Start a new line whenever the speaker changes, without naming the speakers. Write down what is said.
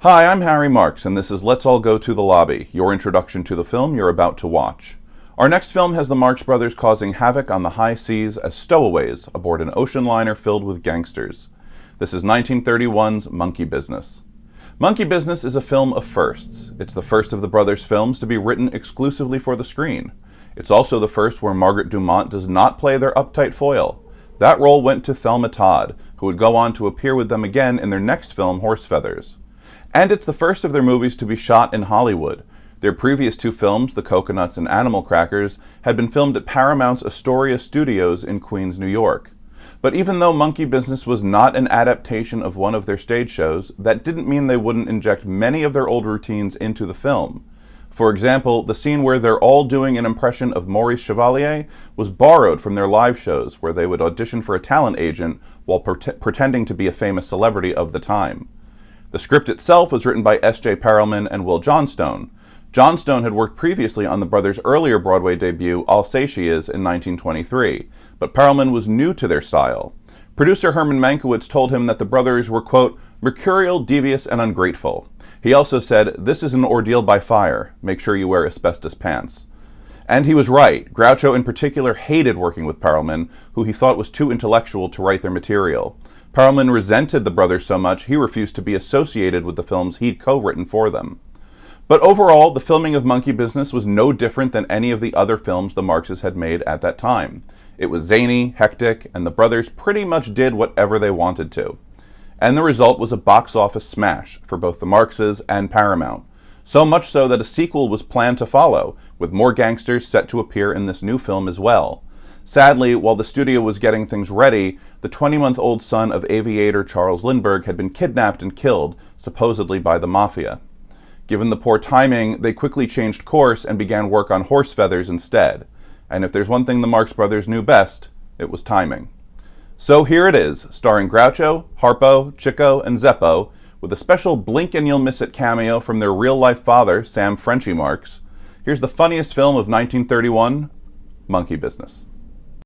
Hi, I'm Harry Marx, and this is Let's All Go to the Lobby, your introduction to the film you're about to watch. Our next film has the Marx Brothers causing havoc on the high seas as stowaways aboard an ocean liner filled with gangsters. This is 1931's Monkey Business. Monkey Business is a film of firsts. It's the first of the brothers' films to be written exclusively for the screen. It's also the first where Margaret Dumont does not play their uptight foil. That role went to Thelma Todd, who would go on to appear with them again in their next film, Horsefeathers. And it's the first of their movies to be shot in Hollywood. Their previous two films, The Coconuts and Animal Crackers, had been filmed at Paramount's Astoria Studios in Queens, New York. But even though Monkey Business was not an adaptation of one of their stage shows, that didn't mean they wouldn't inject many of their old routines into the film. For example, the scene where they're all doing an impression of Maurice Chevalier was borrowed from their live shows, where they would audition for a talent agent while pretending to be a famous celebrity of the time. The script itself was written by S.J. Perelman and Will Johnstone. Johnstone had worked previously on the brothers' earlier Broadway debut, I'll Say She Is, in 1923, but Perelman was new to their style. Producer Herman Mankiewicz told him that the brothers were, quote, mercurial, devious, and ungrateful. He also said, "This is an ordeal by fire. Make sure you wear asbestos pants." And he was right. Groucho in particular hated working with Perelman, who he thought was too intellectual to write their material. Perelman resented the brothers so much he refused to be associated with the films he'd co-written for them. But overall, the filming of Monkey Business was no different than any of the other films the Marxes had made at that time. It was zany, hectic, and the brothers pretty much did whatever they wanted to. And the result was a box office smash for both the Marxes and Paramount. So much so that a sequel was planned to follow, with more gangsters set to appear in this new film as well. Sadly, while the studio was getting things ready, the 20-month-old son of aviator Charles Lindbergh had been kidnapped and killed, supposedly by the mafia. Given the poor timing, they quickly changed course and began work on Horsefeathers instead. And if there's one thing the Marx Brothers knew best, it was timing. So here it is, starring Groucho, Harpo, Chico, and Zeppo, with a special blink-and-you'll-miss-it cameo from their real-life father, Sam "Frenchie" Marx. Here's the funniest film of 1931, Monkey Business.